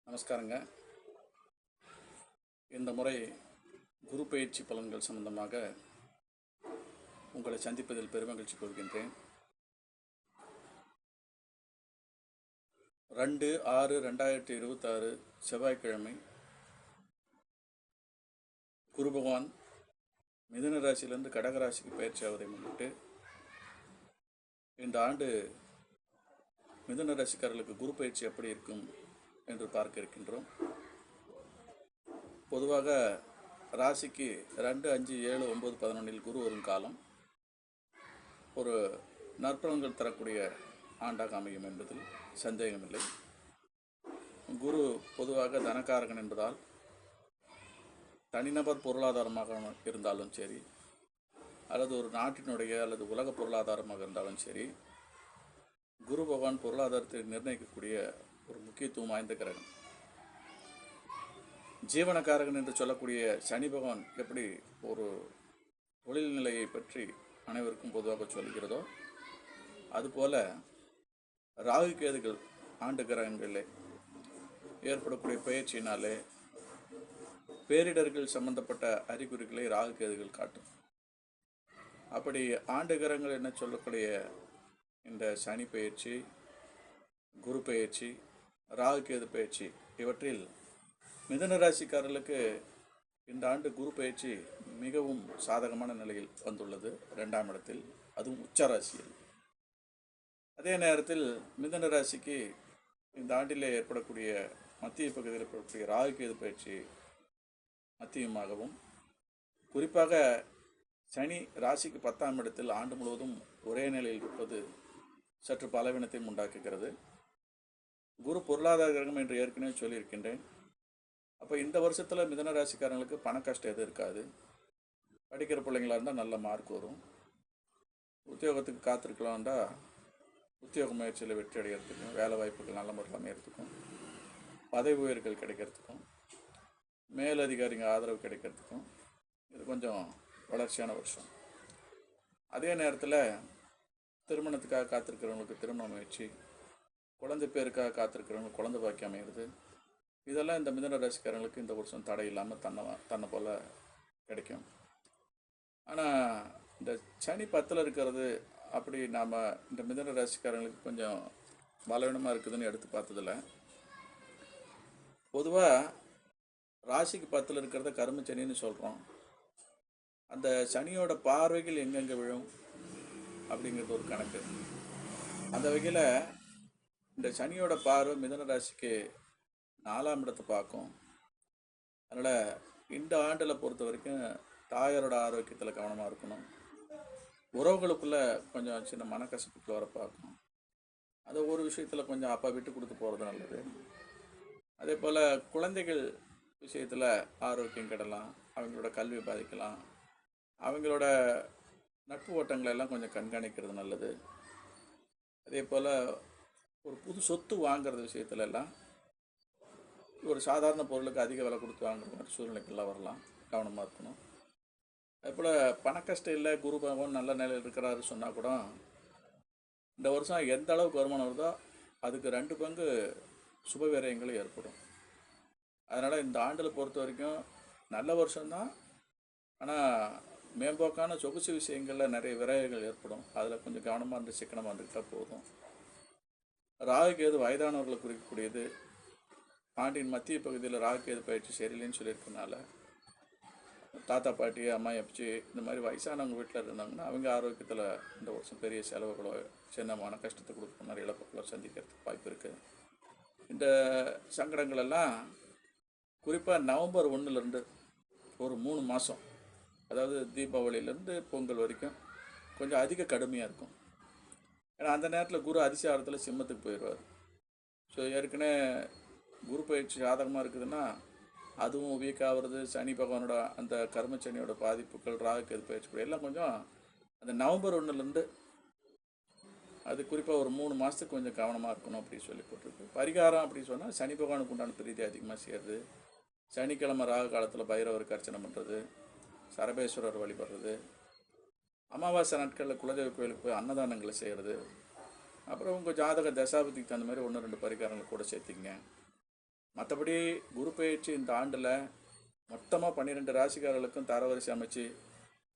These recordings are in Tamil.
நமஸ்காரங்க. இந்த முறை குரு பயிற்சி பலன்கள் சம்பந்தமாக உங்களை சந்திப்பதில் பெருமகிழ்ச்சி கொள்கின்றேன். 2/6/2026 செவ்வாய்க்கிழமை குரு பகவான் மிதுன ராசியிலிருந்து கடகராசிக்கு பயிற்சி ஆவதை முன்னிட்டு இந்த ஆண்டு மிதுன ராசிக்காரர்களுக்கு குரு பயிற்சி எப்படி இருக்கும் என்று பார்க்க இருக்கின்றோம். பொதுவாக ராசிக்கு 2, 5, 7, 9, 11 குரு வரும் காலம் ஒரு நற்பலன்கள் தரக்கூடிய ஆண்டாக அமையும் என்பதில் சந்தேகமில்லை. குரு பொதுவாக தனக்காரகன் என்பதால் தனிநபர் பொருளாதாரமாக இருந்தாலும் சரி, அல்லது ஒரு நாட்டினுடைய அல்லது உலக பொருளாதாரமாக இருந்தாலும் சரி, குரு பகவான் பொருளாதாரத்தை நிர்ணயிக்கக்கூடிய ஒரு முக்கியத்துவம் வாய்ந்த கிரகம். ஜீவனக்காரகன் என்று சொல்லக்கூடிய சனி பகவான் எப்படி ஒரு தொழில் நிலையை பற்றி அனைவருக்கும் பொதுவாக சொல்கிறதோ, அதுபோல ராகு கேதுகள் ஆண்டு கிரகங்களிலே ஏற்படக்கூடிய பயிற்சியினாலே பேரிடர்கள் சம்பந்தப்பட்ட அறிகுறிகளை ராகு கேதுகள் காட்டும். அப்படி ஆண்டு கிரகங்கள் என்ன சொல்லக்கூடிய இந்த சனி பயிற்சி, குரு பயிற்சி, ராகு கேது பயிற்சி இவற்றில் மிதுன ராசிக்காரர்களுக்கு இந்த ஆண்டு குரு பயிற்சி மிகவும் சாதகமான நிலையில் வந்துள்ளது. 2ஆம் இடத்தில், அதுவும் உச்ச ராசியில். அதே நேரத்தில் மிதுன ராசிக்கு இந்த ஆண்டிலே ஏற்படக்கூடிய மத்திய பகுதியில் ஏற்படக்கூடிய ராகு கேது பயிற்சி மத்தியமாகவும், குறிப்பாக சனி ராசிக்கு 10ஆம் இடத்தில் ஆண்டு முழுவதும் ஒரே நிலையில் இருப்பது சற்று பலவீனத்தையும் உண்டாக்குகிறது. குரு பொருளாதார கிரகம் என்று ஏற்கனவே சொல்லியிருக்கின்றேன். அப்போ இந்த வருஷத்தில் மிதுன ராசிக்காரங்களுக்கு பண கஷ்டம் எதுவும் இருக்காது. படிக்கிற பிள்ளைங்களாக இருந்தால் நல்ல மார்க் வரும். உத்தியோகத்துக்கு காத்திருக்கலாம்டா உத்தியோக முயற்சியில் வெற்றி அடைகிறதுக்கும், வேலை வாய்ப்புகள் நல்ல முறையில் அமைகிறதுக்கும், பதவி உயர்கள் கிடைக்கிறதுக்கும், மேலதிகாரிங்க ஆதரவு கிடைக்கிறதுக்கும் இது கொஞ்சம் வளர்ச்சியான வருஷம். அதே நேரத்தில் திருமணத்துக்காக காத்திருக்கிறவங்களுக்கு திருமண முயற்சி, குழந்தை பேருக்காக காத்திருக்கிறவங்களுக்கு குழந்தை பாக்கியம் அமைகிறது. இதெல்லாம் இந்த மிதுன ராசிக்காரங்களுக்கு இந்த வருஷம் தடை இல்லாமல் தன்னை போல் கிடைக்கும். ஆனால் இந்த சனி 10ல் இருக்கிறது அப்படி நாம் இந்த மிதுன ராசிக்காரங்களுக்கு கொஞ்சம் பலவீனமாக இருக்குதுன்னு எடுத்து பார்த்ததில்ல. பொதுவாக ராசிக்கு 10ல் இருக்கிறத கர்ம சனின்னு சொல்கிறோம். அந்த சனியோட பார்வைகள் எங்கெங்கே விழும் அப்படிங்கிறது ஒரு கணக்கு. அந்த வகையில் இந்த சனியோட பார்வை மிதுன ராசிக்கு 4ஆம் இடத்தை பார்க்கும். அதனால் இந்த ஆண்டில் பொறுத்த வரைக்கும் தாயாரோட ஆரோக்கியத்தில் கவனமாக இருக்கணும். உறவுகளுக்குள்ளே கொஞ்சம் சின்ன மனக்கசப்புக்குள்ள வர பார்க்கணும். அது ஒரு விஷயத்தில் கொஞ்சம் அப்பா விட்டு கொடுத்து போகிறது நல்லது. அதே போல் குழந்தைகள் விஷயத்தில் ஆரோக்கியம் கெடலாம், அவங்களோட கல்வி பாதிக்கலாம், அவங்களோட நட்பு ஓட்டங்களை எல்லாம் கொஞ்சம் கண்காணிக்கிறது நல்லது. அதே போல் ஒரு புது சொத்து வாங்கிறது விஷயத்துல எல்லாம் ஒரு சாதாரண பொருளுக்கு அதிக விலை கொடுத்து வாங்குற மாதிரி சூழ்நிலைக்கெல்லாம் வரலாம், கவனமாக இருக்கணும். அதுபோல் பணக்கஷ்டம் இல்லை, குரு பகவான் நல்ல நிலையில் இருக்கிறாரு சொன்னால் கூட இந்த வருஷம் எந்த அளவுக்கு வருமானம் வருதோ அதுக்கு 2 பங்கு சுப விரயங்களும் ஏற்படும். அதனால் இந்த ஆண்டில் பொறுத்த வரைக்கும் நல்ல வருஷம்தான். ஆனால் மேம்போக்கான சொகுசு விஷயங்களில் நிறைய விரயங்கள் ஏற்படும். அதில் கொஞ்சம் கவனமாக இருந்து சிக்கனமாக இருந்துக்கிட்டால் போதும். ராகு கேது வயதானவர்களை குறிக்கக்கூடியது. ஆண்டின் மத்திய பகுதியில் ராகு கேது பயிற்சி சரியில்லைன்னு சொல்லியிருக்கனால தாத்தா பாட்டி அம்மா அப்பச்சி இந்த மாதிரி வயசானவங்க வீட்டில் இருந்தாங்கன்னா அவங்க ஆரோக்கியத்தில் இந்த வருஷம் பெரிய செலவுகளோ சின்னமான கஷ்டத்தை கொடுக்குற மாதிரி இழப்புகளோ சந்திக்கிறதுக்கு வாய்ப்பு இருக்குது. இந்த சங்கடங்கள் எல்லாம் குறிப்பாக நவம்பர் 1லேருந்து ஒரு 3 மாதம், அதாவது தீபாவளியிலேருந்து பொங்கல் வரைக்கும் கொஞ்சம் அதிக கடுமையாக இருக்கும். ஏன்னா அந்த நேரத்தில் குரு அதிசாரத்தில் சிம்மத்துக்கு போயிடுவார். ஸோ ஏற்கனவே குரு பயிற்சி சாதகமாக இருக்குதுன்னா அதுவும் வீக் ஆகிறது. சனி பகவானோட அந்த கர்ம சனியோட பாதிப்புகள், ராகு கேது பயிற்சி கூட எல்லாம் கொஞ்சம் அந்த நவம்பர் 1லேருந்து அது குறிப்பாக ஒரு 3 மாதத்துக்கு கொஞ்சம் கவனமாக இருக்கணும் அப்படின்னு சொல்லி போட்டிருக்கு. பரிகாரம் அப்படின்னு சொன்னால் சனி பகவானுக்கு உண்டான பிரீதி அதிகமாக செய்கிறது. சனிக்கிழமை ராகு காலத்தில் பைரவருக்கு அர்ச்சனை பண்ணுறது, சரபேஸ்வரர் வழிபடுறது, அமாவாசை நாட்களில் குலதெய்வ கோயிலுக்கு போய் அன்னதானங்களை செய்கிறது, அப்புறம் உங்கள் ஜாதக தசாபதிக்கு தகுந்த மாதிரி 1-2 பரிகாரங்களை கூட சேர்த்திங்க. மற்றபடி குரு பயிற்சி இந்த ஆண்டில் மொத்தமாக 12 ராசிக்காரர்களுக்கும் தரவரிசை அமைச்சு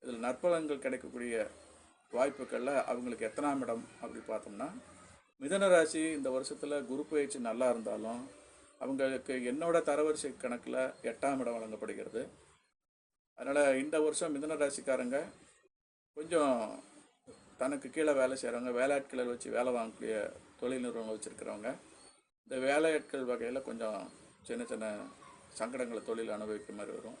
இதில் நற்பலன்கள் கிடைக்கக்கூடிய வாய்ப்புகளில் அவங்களுக்கு எத்தனாம் இடம் அப்படி பார்த்தோம்னா, மிதன ராசி இந்த வருஷத்தில் குரு பயிற்சி நல்லா இருந்தாலும் அவங்களுக்கு என்னோட தரவரிசை கணக்கில் 8ஆம் இடம் வழங்கப்படுகிறது. அதனால் இந்த வருஷம் மிதன ராசிக்காரங்க கொஞ்சம் தனக்கு கீழே வேலை செய்கிறவங்க, வேலையாட்களை வச்சு வேலை வாங்கக்கூடிய தொழில் நிறுவனங்கள் வச்சுருக்கிறவங்க, இந்த வேலையாட்கள் வகையில் கொஞ்சம் சின்ன சின்ன சங்கடங்களை தொழில் அனுபவிக்கிற மாதிரி வரும்.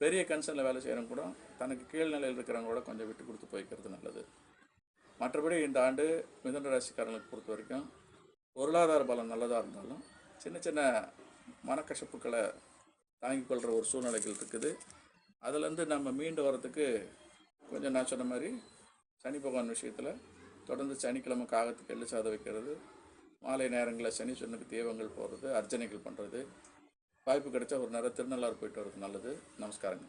பெரிய கன்சர்னில் வேலை செய்கிறவங்க கூட தனக்கு கீழ்நிலையில் இருக்கிறவங்க கூட கொஞ்சம் விட்டு கொடுத்து போய்க்கிறது நல்லது. மற்றபடி இந்த ஆண்டு மிதுன ராசிக்காரங்களுக்கு பொறுத்த வரைக்கும் பொருளாதார பலம் நல்லதாக இருந்தாலும் சின்ன சின்ன மனக்கசப்புக்களை தாங்கிக் கொள்கிற ஒரு சூழ்நிலைகள் இருக்குது. அதுலேருந்து நம்ம மீண்டு வரத்துக்கு கொஞ்சம் நான் சொன்ன மாதிரி சனி பகவான் விஷயத்தில் தொடர்ந்து சனிக்கிழமை காகத்துக்கு எள்ளு சாதம் வைக்கிறது, மாலை நேரங்களில் சனி சொன்னுக்கு தெய்வங்கள் போடுறது, அர்ச்சனைகள் பண்ணுறது, வாய்ப்பு கிடைச்சா ஒரு நேரம் திருநள்ளாறு போயிட்டு வர்றது நல்லது. நமஸ்காரங்க.